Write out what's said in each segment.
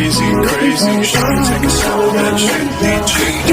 crazy, crazy. Shawty take it slow, that shit need change.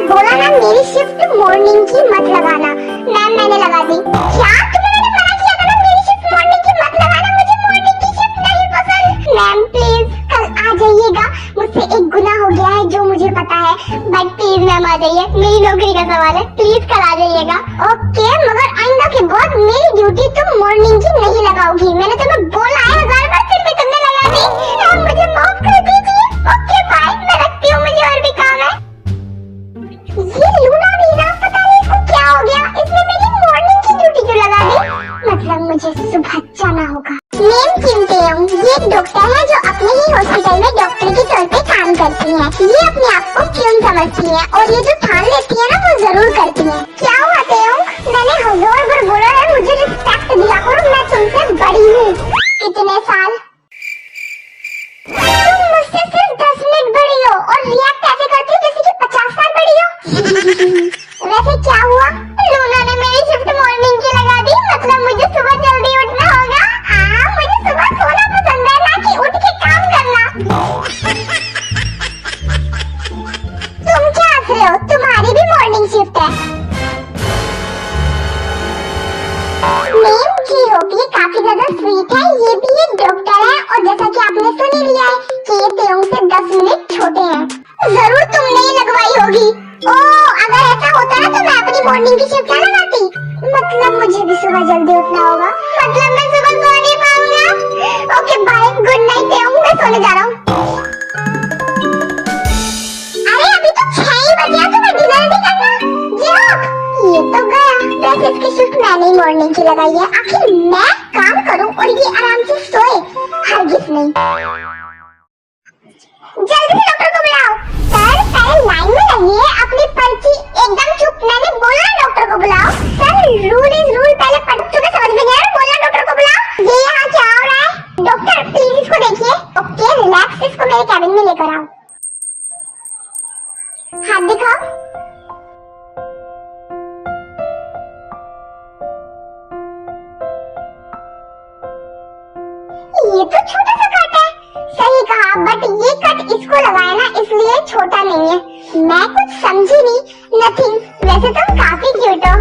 बोला ना मेरी shift morning की मत लगाना। मैम मैंने लगा दी। क्या तुम्हें मैंने मना किया था ना मेरी शिफ्ट मॉर्निंग की मत लगाना, मुझे मॉर्निंग की शिफ्ट नहीं पसंद। मैम प्लीज कल आ जाइएगा, मुझसे एक गुनाह हो गया है जो मुझे पता है, बट प्लीज मैम आ जाइए, मेरी नौकरी का सवाल है, प्लीज कल आ जाइएगा। ओके मगर आइंदा के बाद मेरी ड्यूटी तुम मॉर्निंग की नहीं लगाओगी। मैंने तुम्हें बोला है 1000 बार, फिर भी तुमने लगा दी। मुझे माफ कर दीजिए। ओके बाय, मैं रखती हूँ, मुझे और भी काम है। ये लूना भी ना, पता नहीं इसको क्या हो गया, इसने मेरी मॉर्निंग की ड्यूटी क्यों लगा दी? मतलब मुझे सुबह जाना होगा। नेम चिंतेयम, ये एक डॉक्टर है जो अपने ही हॉस्पिटल में डॉक्टर के तौर पे काम करती है। ये अपने आप को क्यों समझती है और ये जो ठान लेती है ना वो जरूर करती है। क्या हुआ तेयम? मैंने 1000 बार बोला है मुझे रिस्पेक्ट दिया करो, मैं तुमसे बड़ी हूँ। कितने साल? तुम मुझसे सिर्फ 10 मिनट बड़ी हो और रिएक्ट ऐसे करती हो जैसे कि 50 साल बड़ी हो। वैसे क्या हुआ? लूना ने मेरी शिफ्ट मॉर्निंग की लगा दी, मतलब मुझे सुबह जल्दी उठना होगा। मुझे सुबह सोना पसंद है, ना कि उठ के काम करना। तुम क्या हंस रहे हो? तुम्हारी भी मॉर्निंग शिफ्ट है। नेम जी होप, ये काफी ज्यादा स्वीट है, ये भी एक डॉक्टर है और जैसा कि आपने सुन ही लिया है कि ये तेयों से 10 मिनट छोटे हैं। जरूर तुमने ही लगवाई होगी। ओह अगर ऐसा होता ना तो मैं अपनी मॉर्निंग की शिफ्ट ना लगाती। मतलब मुझे भी सुबह जल्दी उठना होगा, मतलब मैं सुबह सो नहीं पाऊंगा। ओके बाय, गुड नाइट तेयों, मैं सोने जा रहा हूँ। अरे अभी तो 6 ही बजे हैं, तुम्हें डिनर भी करना। ये तो गया, वैसे इसकी शिफ्ट मैंने ही मॉर्निंग की लगाई है, आखिर मैं काम करूं और ये आराम से सोए, हरगिज़ नहीं। जल्दी से डॉक्टर को बुलाओ। सर पहले लाइन में लगिए, अपनी पर्ची एकदम चुप, मैंने बोला डॉक्टर को बुलाओ। सर रूल इज रूल, पहले तुम्हें समझ में नहीं आया, बोला डॉक्टर को बुलाओ। ये यहाँ क्या हो रहा है? डॉक्टर प्लीज इसको देखिए। ओके रिलैक्स, इसको मेरे कैबिन में लेकर आओ। हाथ दिखाओ। ये तो छोटा सा कट है, सही कहा, बट ये कट इसको लगाया ना इसलिए छोटा नहीं है। मैं कुछ समझी नहीं, नथिंग। वैसे तुम काफी क्यूट हो।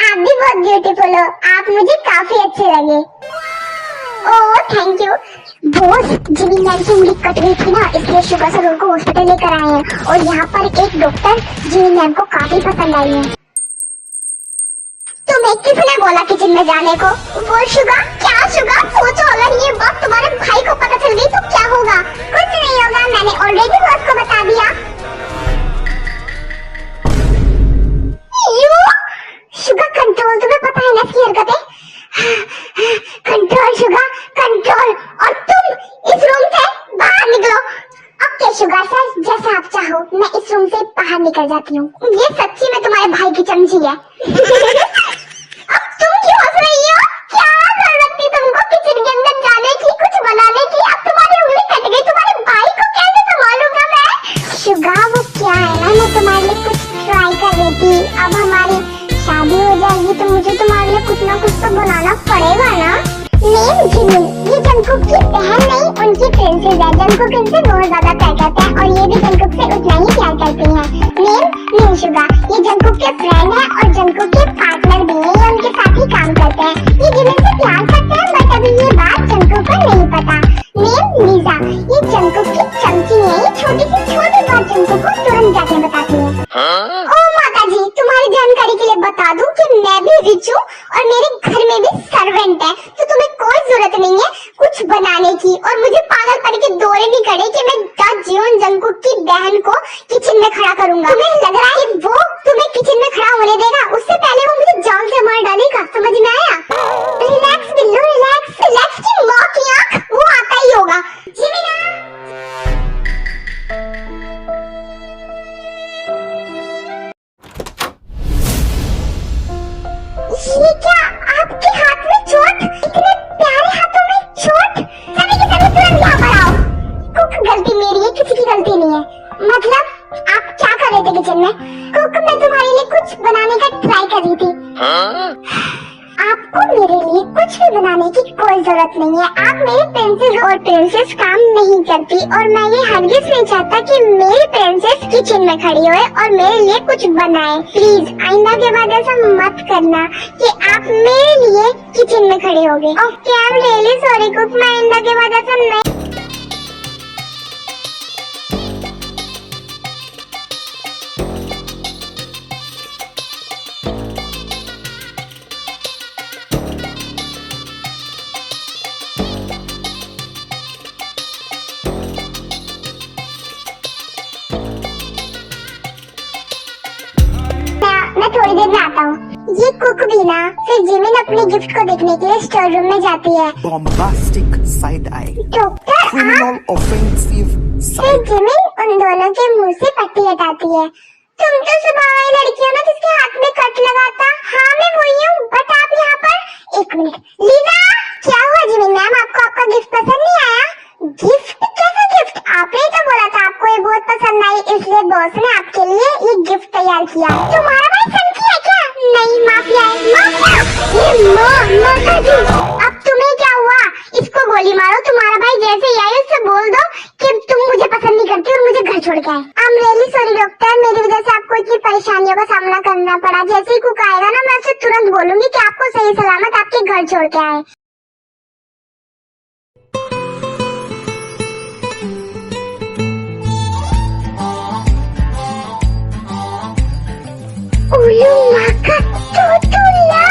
आप भी बहुत ब्यूटीफुल हो, आप मुझे काफी अच्छे लगे। Oh thank you. Boss Jimmy ma'am की उंगली कट गई थी ना, इसलिए शुगर सर उनको हॉस्पिटल लेकर आए हैं और यहाँ पर एक डॉक्टर जिमी मैम को काफी पसंद आई है। तुम्हें किसने बोला किचन में जाने को? वो शुगा? क्या शुगा? सोचो अगर ये बात तुम्हारे भाई को पता चल गई तो क्या होगा? कुछ नहीं होगा, मैंने ऑलरेडी बॉस को बता दिया। यू शुगा कंट्रोल, तुम्हें पता है ना इसकी हरकतें। कंट्रोल शुगा कंट्रोल, और तुम इस रूम से बाहर निकलो। ओके शुगा सर, जैसा आप चाहो, मैं इस रूम से बाहर निकल जाती हूँ। ये सच्ची में तुम्हारे भाई की चमची है। अब तुम क्यों हंस रही हो? क्या जरूरत थी तुमको किचन के अंदर जाने की, कुछ बनाने की? अब तुम्हारी उंगली कट गई, तुम्हारे भाई को कैसे संभालूंगा मैं? शुगा वो क्या है ना, मैं तुम्हारे लिए कुछ ट्राई कर रही थी। अब हमारी शादी हो जाएगी तो मुझे तुम्हारे लिए कुछ ना कुछ तो बनाना पड़ेगा ना। नेम जिमिन, ये जंगकुक की बहन नहीं उनकी प्रिंसेस है। जंगकुक इनसे बहुत ज्यादा प्यार करता है और ये भी जंगकुक से उतना ही प्यार करती है। नेम मिनशुगा, ये जंगकुक के फ्रेंड है और जंगकुक के पार्टनर भी है, ये उनके साथ ही काम करते हैं। ये जिमिन से प्यार करते हैं बट अभी ये बात जंगकुक को नहीं पता। नेम लीजा, ये जंगकुक की चमची है, ये छोटी बात जंगकुक को तुरंत जाके बताती है। ओ माता जी, तुम्हारी जानकारी के लिए बता दूं कि मैं भी रिच हूँ और मेरे घर में भी सर्वेंट है, तो तुम्हें कोई जरूरत नहीं है कुछ बनाने की। और मुझे पागलपन के दौरे नहीं करे कि मैं जीवन जंगकुक की बहन को किचन में खड़ा करूंगा। तुम्हें लग रहा है वो तुम्हें किचन में खड़ा होने देगा? उससे पहले वो मुझे जान से मार डालेगा, समझ में आया? रिलैक्स बिल्लू रिलैक्स, रिलैक्स की माँ की आँख, वो आता ही होगा। नहीं है। मतलब आप क्या कर रहे थे किचन में? कुक, मैं तुम्हारे लिए कुछ बनाने का ट्राई कर रही थी। आपको मेरे लिए कुछ भी बनाने की कोई जरूरत नहीं है। आप मेरी प्रिंसेस और प्रिंसेस काम नहीं करती, और मैं ये हरगिज नहीं चाहता कि मेरी प्रिंसेस किचन में खड़ी होए और मेरे लिए कुछ बनाए। प्लीज आइंदा के बाद ऐसा मत करना कि आप मेरे लिए किचन में खड़े होगे। Okay, I am really sorry cook, मैं आइंदा के बाद ऐसा नहीं। मैं थोड़ी देर में आता हूँ। ये कुक भी ना फिर जिमिन अपने गिफ्ट को देखने के लिए स्टोर रूम में जाती है। Bombastic side eye. Doctor, Criminal offensive फिर side. जिमिन उन दोनों के मुंह से पट्टी हटाती है। तुम तो स्वभाव वाली लड़की हो ना जिसके हाथ में कट लगाता। हाँ मैं वही हूँ, बट आप यहाँ पर। एक मिनट लीना, क्या हुआ जिमिन मैम, आपको आपका गिफ्ट पसंद नहीं आया? गिफ्ट? कैसा गिफ्ट? आपने तो बोला था आपको ये बहुत पसंद आई, इसलिए बॉस ने आपके लिए ये गिफ्ट तैयार किया। तुम्हारा भाई संकी है क्या? नहीं, माफिया है। माफिया? ये माता जी, अब तुम्हें क्या हुआ? इसको गोली मारो। तुम्हारा भाई जैसे ही आए उससे बोल दो कि तुम मुझे पसंद नहीं करती और मुझे घर छोड़ के आए। I am really sorry doctor, मेरी वजह से आपको इतनी परेशानियों का सामना करना पड़ा। जैसे ही कुक आएगा ना, मैं उसे तुरंत बोलूंगी कि आपको सही सलामत आपके घर छोड़ के आए। उल्लू माँ का तोतला।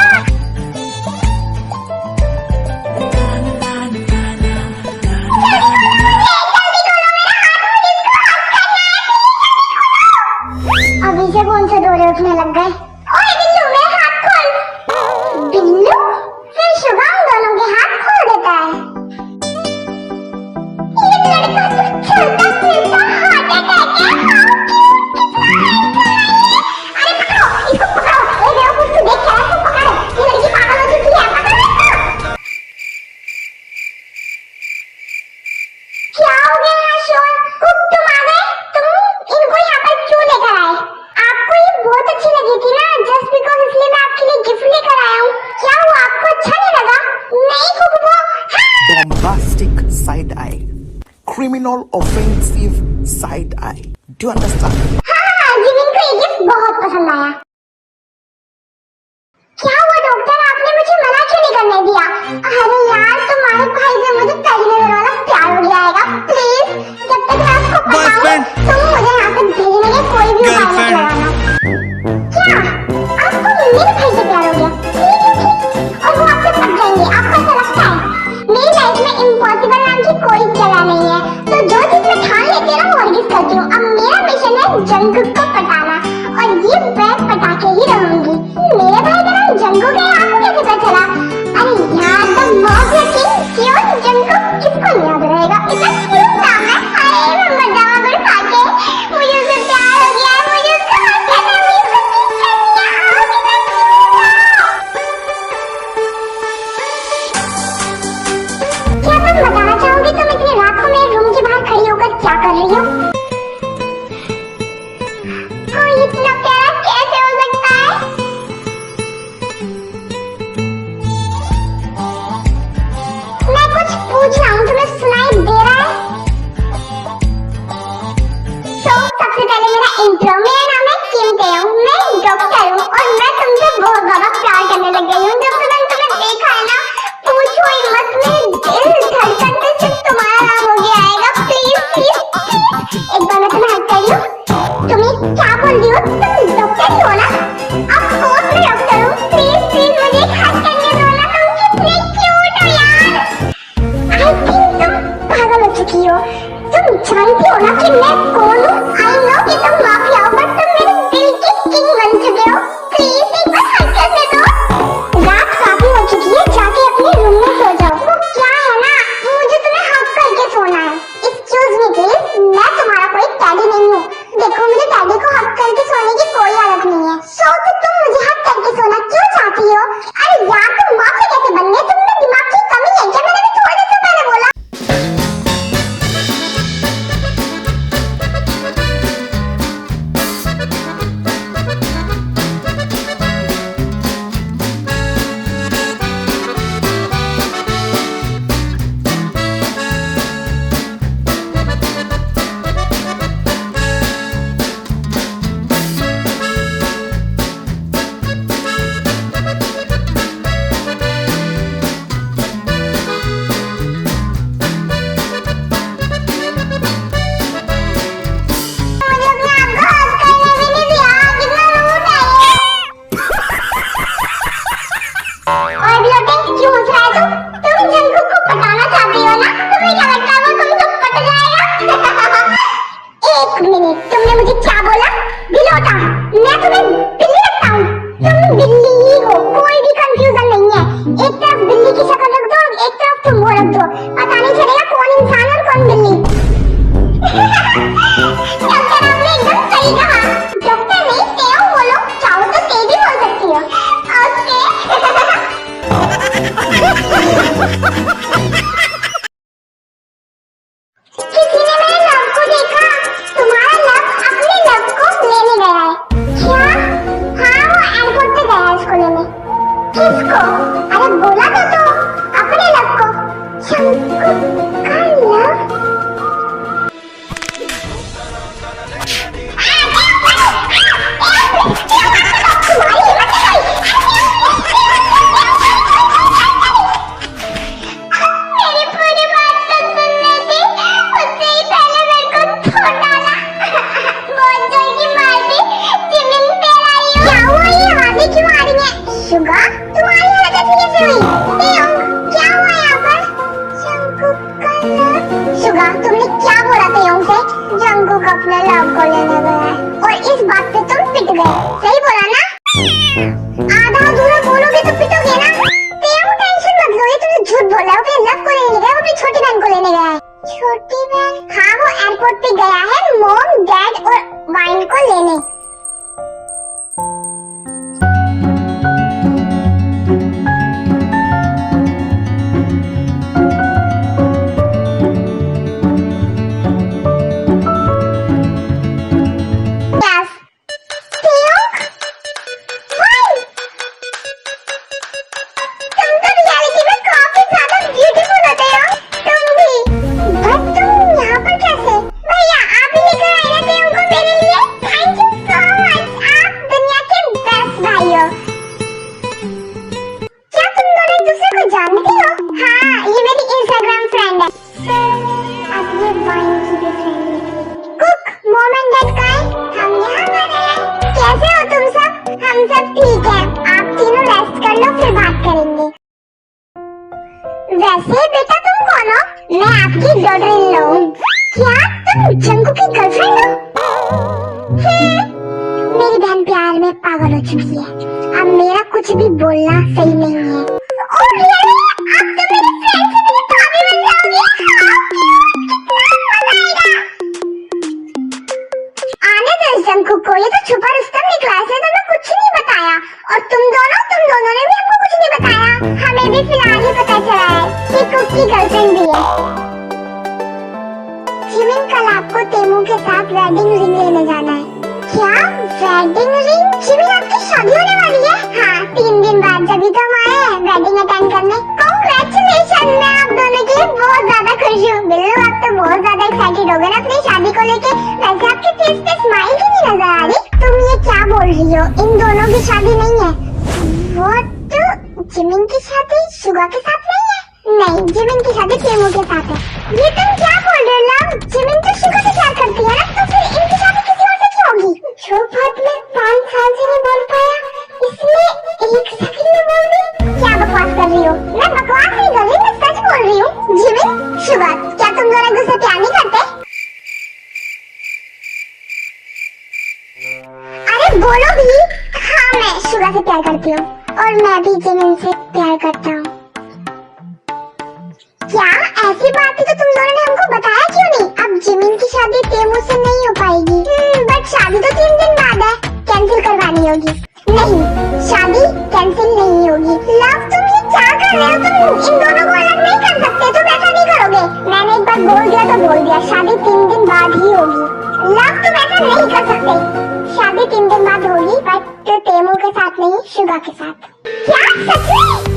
अभी से कौन से दौरे उठने लग गए? ओए बिल्लू, मेरे हाथ खोल। बिल्लू फिर शुभम दोनों के हाथ खोल देता है। ये लड़का तो चलता फिरता हाथ अटैक है। अरे पकड़ो इसको, पकड़ो। ए बेवकूफ, तू देख क्या है? इसको पकड़, ये लड़की पागल हो चुकी है। पकड़ो इसको। क्या हो गया यहाँ शोर? कुक तुम आ गए? तुम इनको यहाँ पर क्यों लेकर आए? आपको ये बहुत अच्छी लगी थी ना, जस्ट बिकॉज इसलिए मैं आपके लिए गिफ्ट लेकर आया हूँ। क्या हुआ, आपको अच्छा नहीं लगा? नहीं कुक, वो Bombastic side eye. Criminal offensive side eye. Do you understand? हाँ, जिमिन को ये गिफ्ट बहुत पसंद आया। क्या हुआ डॉक्टर, आपने मुझे मना क्यों नहीं करने दिया? अरे यार, तुम्हारे भाई से मुझे पहली नजर वाला प्यार हो गया आएगा। प्लीज, जब तक मैं आपको बताऊं, तुम मुझे यहाँ से भेजने के कोई भी उपाय मत लगाना। क्या आपको मेरे भाई से प्यार हो गया? Seriously? और वो आपसे पट जाएंगे, आपको ऐसा लगता है? मेरी लाइफ में इम्पॉसिबल नाम की कोई जगह नहीं है, तो जो चीज मैं ठान लेती हूँ ना वो हरगिज करती हूँ। अब मेरा मिशन है जंगकुक को पटाना, और ये मैं पटा के ही रहूंगी। मेरे भाई का नाम जंगकुक है, आपको कैसे पता चला? अरे यार, द मॉर्निंग किंग, क्यों जंगकुक किसको नहीं याद रहेगा? इतना क्यूट नाम है। अरे मैं मर जाऊंगा खा के। मुझे उससे प्यार हो गया है, मुझे उसका हाथ करना है, मुझे उसको किस करनी है। आओ, कितना क्यूट है। क्या तुम बताना चाहोगे तुम इतनी रात को मेरे रूम के बाहर खड़ी होकर क्या कर रही हो? कोई इतना प्यारा कैसे हो सकता है? मैं कुछ पूछ रहा हूँ, तुम्हें सुनाई दे रहा है? तो सबसे पहले मेरा इंट्रो, मेरा नाम है किम तेयोंग, मैं डॉक्टर हूँ और मैं तुमसे बहुत ज्यादा प्यार करने लग गई हूँ। जब से मैंने तुम्हें देखा है ना, पूछो ही मत, मेरे दिल धड़कन में सिर्फ तुम्हारा नाम हो गया आएगा। प्लीज प्लीज प्लीज, एक बार मैं तुम्हें हक कर लूं। तुम ये क्या बोल रही हो? तुम डॉक्टर ही हो ना? ऑफ कोर्स मैं डॉक्टर हूँ। प्लीज प्लीज मुझे एक हक करने दो ना, तुम कितने क्यूट हो यार। आई थिंक तुम पागल हो चुकी हो। तुम जानती हो ना कि मैं कौन हूँ? आई नो कि तुम माफिया हो, बट तुम मेरे दिल की किंग बन चुके हो। प्लीज एक बार हक करने दो। रात काफी हो चुकी है, जाके अपने रूम में सो जाओ। वो क्या है ना, मुझे तुम्हें हक करके सोना है। एक्सक्यूज मी प्लीज, मैं तुम्हारा कोई टैडी नहीं हूँ। देखो, मुझे टैडी को हक करके सोने की कोई आदत नहीं है। सो तो तुम मुझे हक करके सोना क्यों चाहती हो? अरे यार, तुम माफिया कैसे बन गए? तुम में दिमाग की कमी है क्या? मैंने भी थोड़ी देर से पहले बोला। बिलोटा, मैं तुम्हें बिल्ली लगता हूँ? तुम बिल्ली ही हो, कोई भी कंफ्यूजन नहीं है। एक तरफ बिल्ली की शक्ल रख दो, एक तरफ तुम वो रख दो, पता नहीं चलेगा कौन इंसान और कौन बिल्ली। डॉक्टर आपने एकदम सही कहा। डॉक्टर नहीं तेओ बोलो, चाहो तो ते भी बोल सकती हो। ओके। किसी ने मेरे लव को देखा, तुम्हारा लव अपने लव को लेने गया है। क्या? हाँ वो एयरपोर्ट पे गया है उसको लेने। किसको? अरे बोला तो अपने लव को। शंकु का लव? अपने लव को लेने गया है और इस बात पे तुम पिट गए, सही बोला ना? आधा अधूरा बोलोगे तो पिटोगे ना? टेंशन मत लो, ये तुमने झूठ बोला है। वो अपने लव को लेने गया, वो अपनी छोटी बहन को लेने गया है। छोटी बहन? हाँ वो एयरपोर्ट पे गया है मॉम डैड और वाइन को लेने। वैसे बेटा तुम कौन हो? मैं आपकी डॉटर इन लॉ हूँ। क्या तुम जंकू की गर्लफ्रेंड हो? मेरी बहन प्यार में पागल हो चुकी है, अब मेरा कुछ भी बोलना सही नहीं है। Oh really? अब तो मेरे फ्रेंड से मेरी भाभी बन जाओगी। आने दो इस जंकू को, ये तो छुपा रुस्तम निकला है, तो मैं कुछ नहीं बताया। और तुम दोनों ने भी हमको कुछ नहीं बताया। हमें भी फिलहाल ही पता चला है कि कुक की गर्लफ्रेंड भी है। जिमिन कल आपको तेमू के साथ वेडिंग रिंग लेने जाना है। क्या वेडिंग रिंग? जिमिन आपकी शादी होने वाली है? हाँ 3 दिन बाद, जब तो हम आए हैं वेडिंग अटेंड करने। कांग्रेचुलेशन, मैं आप दोनों के लिए बहुत ज्यादा खुश हूँ। बिल्लू आप तो बहुत ज्यादा एक्साइटेड हो गए ना अपनी शादी को लेके। वैसे आपके फेस पे स्माइल क्यों नहीं नजर आ रही? तुम ये क्या बोल रही हो? इन दोनों की शादी नहीं है। व्हाट? जिमिन की शादी शुगा के साथ नहीं है? नहीं, जिमिन की शादी तेमू के साथ है। ये तुम क्या बोल रहे हो लव? जिमिन तो शुगा से प्यार करती है ना, तो फिर इनकी शादी किसी और से क्यों होगी? जो बात मैं 5 साल से नहीं बोल पाया, इसमें 1 सेकंड में बोल दी। क्या बकवास कर रही हो? मैं बकवास नहीं कर रही, मैं सच बोल रही हूँ। जिमिन शुगा, क्या तुम दोनों एक दूसरे प्यार नहीं करते? अरे बोलो भी। हाँ मैं शुगा से प्यार करती हूँ और मैं भी जिमिन से प्यार करता हूँ। क्या ऐसी बात है तो तुम दोनों ने हमको बताया क्यों नहीं? अब जिमिन की शादी तेमू से नहीं हो पाएगी। बट शादी तो 3 दिन बाद है, कैंसिल करवानी होगी। नहीं, शादी कैंसिल नहीं होगी। लव तुम ये क्या कर रहे हो? तुम इन दोनों को अलग नहीं कर सकते, तुम ऐसा नहीं करोगे। मैंने एक बार बोल दिया तो बोल दिया, शादी 3 दिन बाद ही होगी। लव तुम ऐसा नहीं कर सकते, शादी 3 दिन बाद होगी, बट तेमू के साथ नहीं, शुगा के साथ। क्या सच में?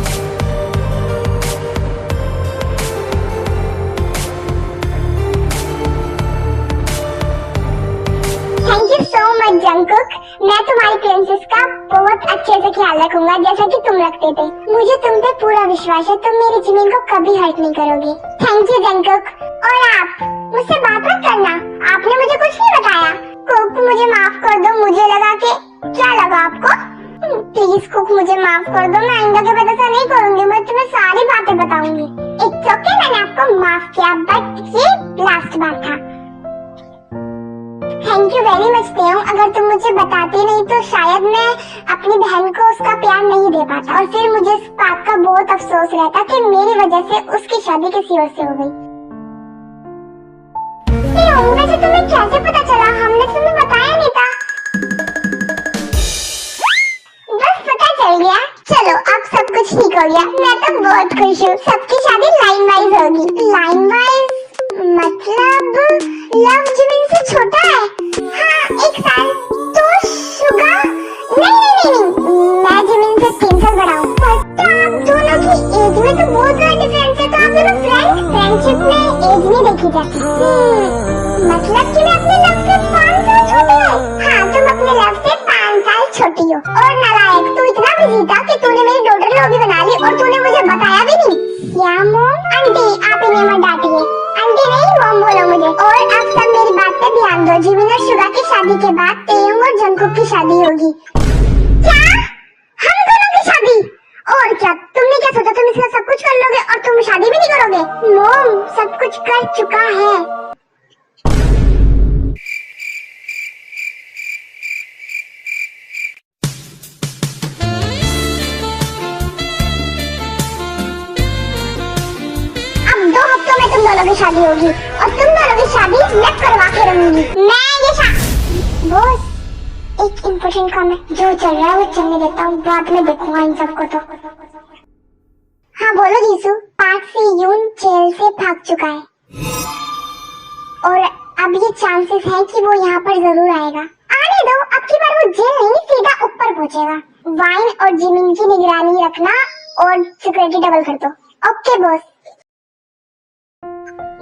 Thank you so much Jungkook, मैं तुम्हारी प्रिंसेस का बहुत अच्छे से ख्याल रखूंगा जैसा कि तुम रखते थे। मुझे तुम पे पूरा विश्वास है, तुम मेरी जिमिन को कभी हर्ट नहीं करोगे। Thank you Jungkook. और आप मुझसे बात मत करना, आपने मुझे कुछ नहीं बताया। कुक मुझे माफ कर दो, मुझे लगा कि क्या लगा आपको? प्लीज कुक मुझे माफ कर दो, मैं आइंदा के बाद ऐसा नहीं करूंगी, मैं तुम्हें सारी बातें बताऊंगी। इट्स ओके, मैंने आपको माफ किया, बट ये लास्ट बार था। थैंक यू वेरी मच तेयंग। अगर तुम मुझे बताती नहीं तो शायद मैं अपनी बहन को उसका प्यार नहीं दे पाता और फिर मुझे इस बात का बहुत अफसोस रहता कि मेरी वजह से उसकी शादी किसी और से हो गई। वैसे तुम्हें कैसे पता चला? हमने तुम्हें बताया नहीं था। बस पता चल गया। चलो अब सब कुछ ठीक हो गया। मैं तो बहुत खुश हूँ। सबकी शादी लाइन वाइज होगी। लाइन वाइज मतलब लव जिमिन से छोटा है? हाँ 1 साल। तो शुगा नहीं, मैं जिमिन से 3 साल बड़ा हूँ। पर आप दोनों की एज में तो बहुत बड़ा डिफरेंस है। तो आप दोनों फ्रेंडशिप में एज नहीं देखी जाती। मतलब कि मैं अपने लव से 5 साल छोटी हूँ। हाँ तुम अपने लव से 5 साल छोटी हो। और नालायक तू इतना बिजी था कि तूने मेरी डॉटर लॉबी बना ली और तूने मुझे बताया भी नहीं। क्या मॉम? आंटी आप इन्हें मत डांटिए। आंटी नहीं मॉम बोलो मुझे। और अब सब मेरी बात पे ध्यान दो। जिमिन और शुगा की शादी के बाद तेयंग और जंगकुक की शादी होगी। क्या? हम दोनों की शादी? और क्या तुमने क्या सोचा तुम इसका सब कुछ कर लोगे और तुम शादी भी नहीं करोगे? मॉम सब कुछ कर चुका है। तुम दोनों की शादी होगी और तुम दोनों की शादी मैं करवा के रहूंगी। मैं ये बॉस एक इम्पोर्टेंट काम है। जो चल रहा है वो चलने देता हूँ, बाद में देखूंगा इन सबको। तो हाँ बोलो जीसू। पार्क से यून जेल से भाग चुका है और अब ये चांसेस है कि वो यहाँ पर जरूर आएगा। आने दो, अब की बार वो जेल नहीं सीधा ऊपर पहुँचेगा। वाइन और जिमिन की निगरानी रखना और सिक्योरिटी डबल कर दो। Okay boss.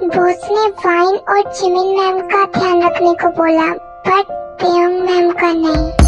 बॉस ने वाइन और जिमिन मैम का ध्यान रखने को बोला बट तेयंग मैम का नहीं।